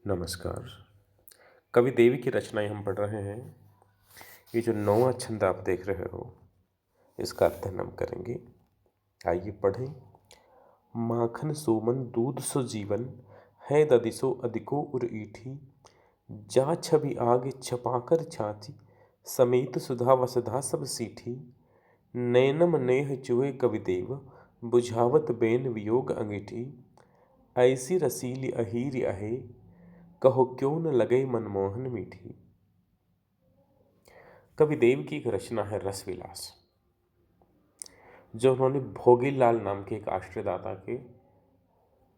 नमस्कार। कवि देवी की रचनाएं हम पढ़ रहे हैं। ये जो 9वां छंद आप देख रहे हो, इसका अध्ययन हम करेंगे। आइए पढ़ें। माखन सोमन दूध सो जीवन, है ददिसो अधिको उर ईठी। जा छवि आगे छपाकर छाती, समेत सुधा वसधा सब सीठी। नैनम नेह चुए कवि देव, बुझावत बेन वियोग अंगीठी। ऐसी रसीली अहीर अहे, कहो क्यों न लगे मनमोहन मीठी। कवि देव की एक रचना है रसविलास, जो उन्होंने भोगी लाल नाम के एक आश्रयदाता के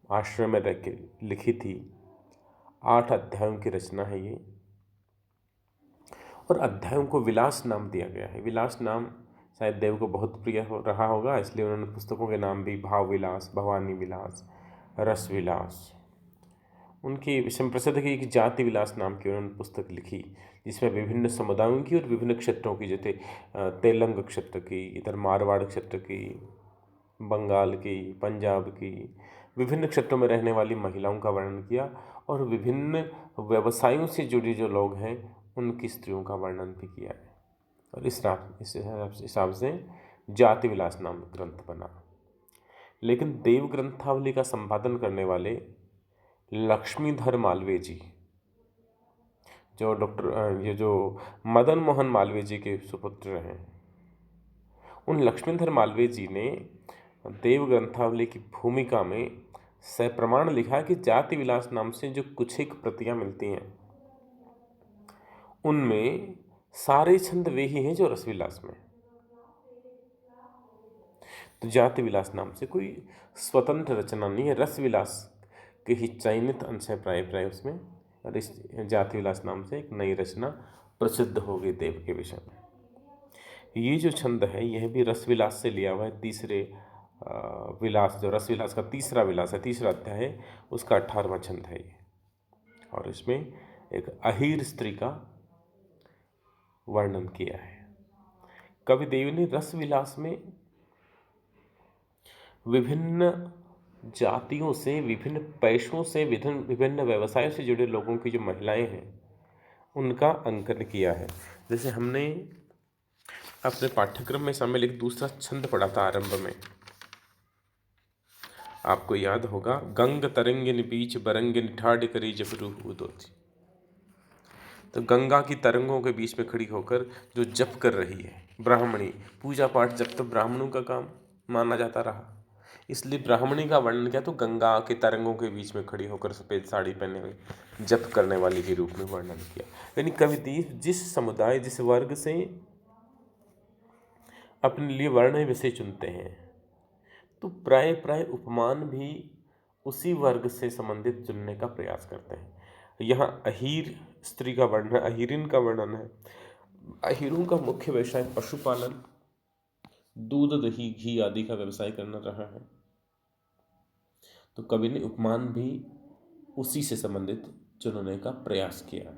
आश्रम में रह के लिखी थी। 8 अध्यायों की रचना है ये, और अध्यायों को विलास नाम दिया गया है। विलास नाम शायद देव को बहुत प्रिय हो रहा होगा, इसलिए उन्होंने पुस्तकों के नाम भी भाव विलास, भवानी विलास, रस विलास। उनकी विषम प्रसिद्ध की एक जाति विलास नाम की उन्होंने पुस्तक लिखी, जिसमें विभिन्न समुदायों की और विभिन्न क्षेत्रों की, जैसे तेलंग क्षेत्र की, इधर मारवाड़ क्षेत्र की, बंगाल की, पंजाब की, विभिन्न क्षेत्रों में रहने वाली महिलाओं का वर्णन किया, और विभिन्न व्यवसायों से जुड़ी जो लोग हैं उनकी स्त्रियों का वर्णन भी किया है। और इस हिसाब से जाति विलास नाम ग्रंथ बना। लेकिन देव ग्रंथावली का संपादन करने वाले लक्ष्मीधर मालवीय जी, जो मदन मोहन मालवीय जी के सुपुत्र हैं, उन लक्ष्मीधर मालवीय जी ने देव ग्रंथावली की भूमिका में सप्रमाण लिखा कि जाति विलास नाम से जो कुछ एक प्रतियां मिलती हैं, उनमें सारे छंद वे ही हैं जो रसविलास में। तो जाति विलास नाम से कोई स्वतंत्र रचना नहीं है, रसविलास के ही चयनित अंश है प्राय प्राय उसमें। और इस जाति विलास नाम से एक नई रचना प्रसिद्ध हो गई देव के विषय में। ये जो छंद है यह भी रसविलास से लिया हुआ है। तीसरे विलास, जो रसविलास का तीसरा विलास है, तीसरा अध्याय है, उसका 18वां छंद है ये। और इसमें एक अहीर स्त्री का वर्णन किया है। कवि देव ने रसविलास में विभिन्न जातियों से, विभिन्न पेशों से, विभिन्न व्यवसायों से जुड़े लोगों की जो महिलाएं हैं उनका अंकन किया है। जैसे हमने अपने पाठ्यक्रम में शामिल एक दूसरा छंद पढ़ा था आरंभ में, आपको याद होगा, गंग तरंगिन बीच बरंगिन ठाड़ करी जफरू उदोती। तो गंगा की तरंगों के बीच में खड़ी होकर जो जप कर रही है ब्राह्मणी, पूजा पाठ जब तो ब्राह्मणों का काम माना जाता रहा, इसलिए ब्राह्मणी का वर्णन किया। तो गंगा के तरंगों के बीच में खड़ी होकर सफ़ेद साड़ी पहने हुए जप करने वाली के रूप में वर्णन किया। यानी कवि देव जिस समुदाय, जिस वर्ग से अपने लिए वर्ण विषय चुनते हैं, तो प्राय प्राय उपमान भी उसी वर्ग से संबंधित चुनने का प्रयास करते हैं। यहाँ अहीर स्त्री का वर्णन, अहीरिन का वर्णन है। अहीरों का मुख्य व्यवसाय पशुपालन, दूध दही घी आदि का व्यवसाय करना रहा है। तो कवि ने उपमान भी उसी से संबंधित चुनने का प्रयास किया।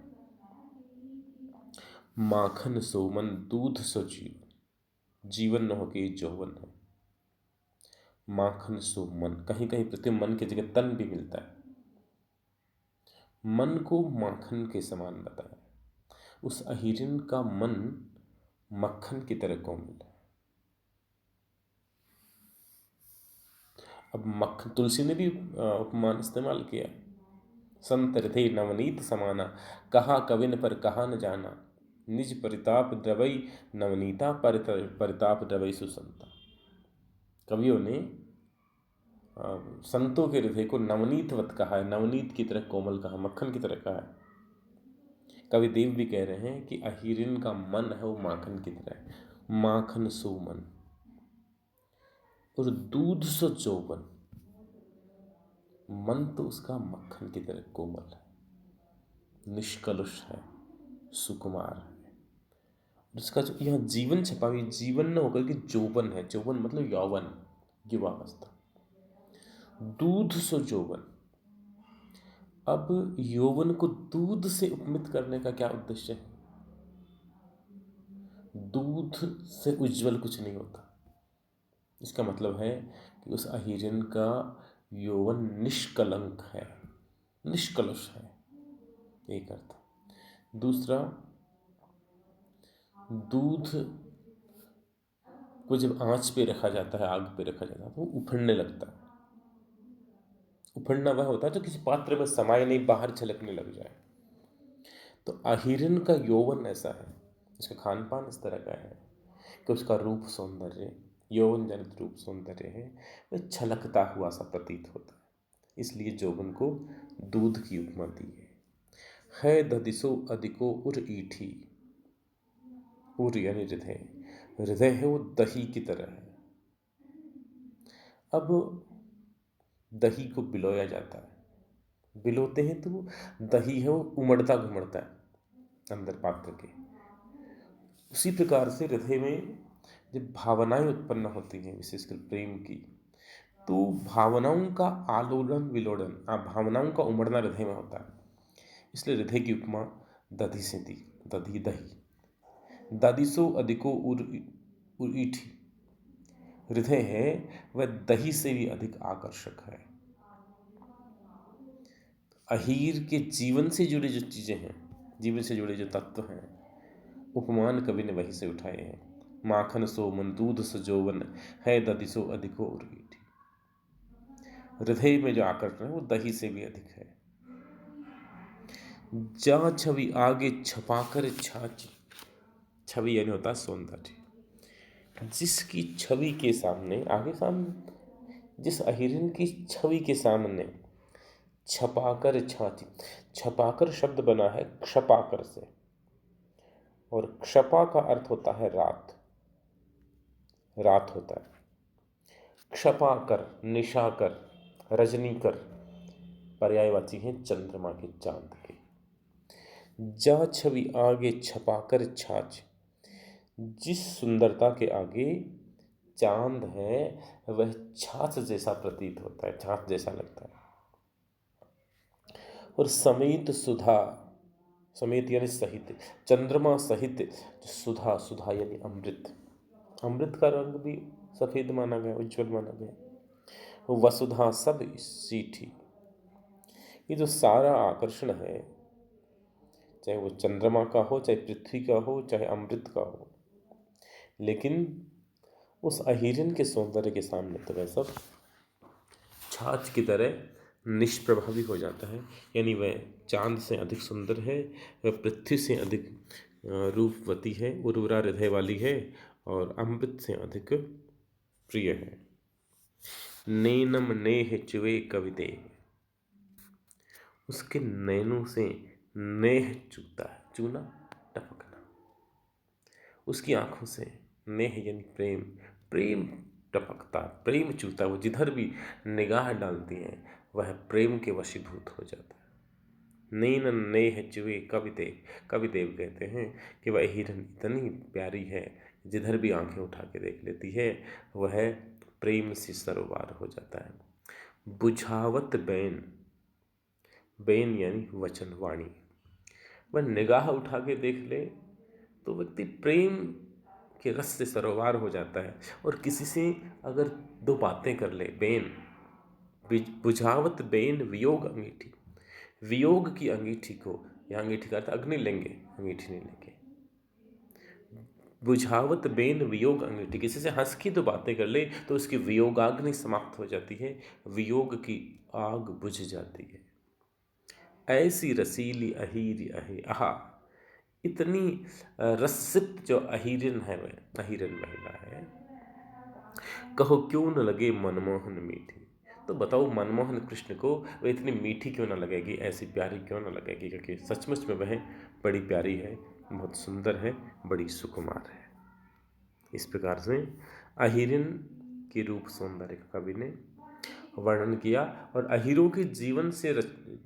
माखन सोमन दूध सो जीवन, जीवन न हो के जौवन है। माखन सो मन, कहीं कहीं प्रति मन की जगह तन भी मिलता है। मन को माखन के समान बताया। उस अहीरिन का मन मक्खन की तरह कोमल है। अब मक्खन, तुलसी ने भी उपमान इस्तेमाल किया। संत हृदय नवनीत समाना, कहा कविन पर कहा न जाना। निज परिताप द्रवई नवनीता, परिताप द्रवई सुसंता। कवियों ने संतों के हृदय को नवनीतवत कहा है, नवनीत की तरह कोमल कहा, मक्खन की तरह कहा है। कवि देव भी कह रहे हैं कि अहीरिन का मन है वो माखन की तरह है। माखन सो मन और दूध सो जौवन, मन तो उसका मक्खन की तरह कोमल है, निष्कलुष है, सुकुमार है। उसका जो यहाँ जीवन छपा हुआ, जीवन न होकर के जौवन है। जौवन मतलब यौवन, युवावस्था। दूध सो जौवन, अब यौवन को दूध से उपमित करने का क्या उद्देश्य है? दूध से उज्जवल कुछ नहीं होता। इसका मतलब है कि उस अहीरिन का यौवन निष्कलंक है, निष्कलुष है। एक अर्थ। दूसरा, दूध को जब आंच पे रखा जाता है, आग पे रखा जाता है, तो वो उफड़ने लगता है। उफड़ना वह होता है जो किसी पात्र में समाये नहीं, बाहर छलकने लग जाए। तो अहिरन का यौवन ऐसा है, उसका खान पान इस तरह का है कि उसका रूप सौंदर्य, यौवन जनित रूप सौंदर्य है, वह छलकता हुआ सा प्रतीत होता है। इसलिए यौवन को दूध की उपमा दी है ददिसो अधिको उर ईठी। उर यानी हृदय, हृदय है वो दही की तरह है। अब दही को बिलोया जाता है, बिलोते हैं तो वो दही है वो उमड़ता घुमड़ता है अंदर पात्र के। उसी प्रकार से हृदय में जब भावनाएं उत्पन्न होती हैं, विशेषकर प्रेम की, तो भावनाओं का आलोड़न विलोड़न, भावनाओं का उमड़ना हृदय में होता है। इसलिए हृदय की उपमा दधी से दी, दधी दही। दादिसो अधिको उरीठी, हृदय है वह दही से भी अधिक आकर्षक है। अहीर के जीवन से जुड़ी जो चीजें हैं, जीवन से जुड़े जो तत्व हैं, उपमान कवि ने वहीं से उठाए हैं। माखन सो मन दूध सो जौवन है दधिसो अधिको उर्गीठी। हृदय में जो आकर्षण है वो दही से भी अधिक है। जा छवि आगे छपाकर छाछ, छवि यानी होता है सौंदर्य। जिसकी छवि के सामने, आगे सामने, जिस अहिरन की छवि के सामने छपाकर छाछ, छपाकर शब्द बना है क्षपाकर से, और क्षपा का अर्थ होता है रात, रात होता है। क्षपाकर, निशाकर, रजनीकर पर्यायवाची हैं चंद्रमा के, चांद के। जा छवि आगे छपाकर छाछ, जिस सुंदरता के आगे चांद है वह छाछ जैसा प्रतीत होता है, छाछ जैसा लगता है। और समेत सुधा, समेत यानी सहित, चंद्रमा सहित सुधा, सुधा यानी अमृत, अमृत का रंग भी सफेद माना गया, उज्जवल माना गया। वसुधा सब सीठी, ये जो सारा आकर्षण है, चाहे वो चंद्रमा का हो, चाहे पृथ्वी का हो, चाहे अमृत का हो, लेकिन उस अहिरन के सौंदर्य के सामने तो वह सब छाछ की तरह निष्प्रभावी हो जाता है। यानी वह चांद से अधिक सुंदर है, वह पृथ्वी से अधिक रूपवती है, उर्वरा हृदय वाली है, और अमृत से अधिक प्रिय है। नैनम नेह चुए कविते, उसके नैनों से नेह चूता है, चूना टपकना। उसकी आंखों से नेह यानी प्रेम, प्रेम टपकता, प्रेम चूता, वो जिधर भी निगाह डालती है वह प्रेम के वशीभूत हो जाता है। नैन नेह चुए कविते, कविदेव कहते हैं कि वह हिरन इतनी प्यारी है, जिधर भी आंखें उठा के देख लेती है वह प्रेम से सरोवार हो जाता है। बुझावत बैन, बैन यानी वचन, वाणी, वह निगाह उठा के देख ले तो व्यक्ति प्रेम के रस से सरोवार हो जाता है। और किसी से अगर दो बातें कर ले, बेन, बुझावत बेन वियोग अंगीठी, वियोग की अंगीठी को, यह अंगीठी का अर्थ अग्नि लेंगे, अंगीठी नहीं लेंगे। बुझावत बेन वियोग अंगीठी, किसी से हंस की दो बातें कर ले तो उसकी वियोगाग्नि समाप्त हो जाती है, वियोग की आग बुझ जाती है। ऐसी रसीली अहीर अहे आहा, इतनी रसिक जो अहिरन है, वह अहिरन महिला है, कहो क्यों न लगे मनमोहन मीठी। तो बताओ मनमोहन कृष्ण को वह इतनी मीठी क्यों न लगेगी, ऐसी प्यारी क्यों न लगेगी, क्योंकि सचमुच में वह बड़ी प्यारी है, बहुत सुंदर है, बड़ी सुकुमार है। इस प्रकार से अहिरन के रूप सौंदर्य का कवि ने वर्णन किया। और अहीरों के जीवन से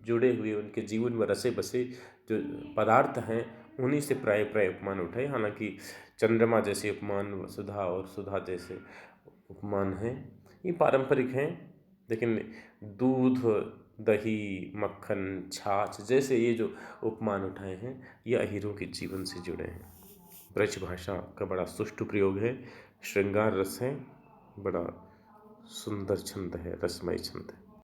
जुड़े हुए, उनके जीवन में रसे बसे जो पदार्थ हैं उन्हीं से प्राय प्राय उपमान उठाए। हालांकि चंद्रमा जैसे उपमान, वसुधा और सुधा जैसे उपमान हैं, ये पारंपरिक हैं, लेकिन दूध, दही, मक्खन, छाछ जैसे ये जो उपमान उठाए हैं ये अहीरों के जीवन से जुड़े हैं। ब्रज भाषा का बड़ा सुष्ठु प्रयोग है, श्रृंगार रस है, बड़ा सुंदर छंद है, रसमय छंद है।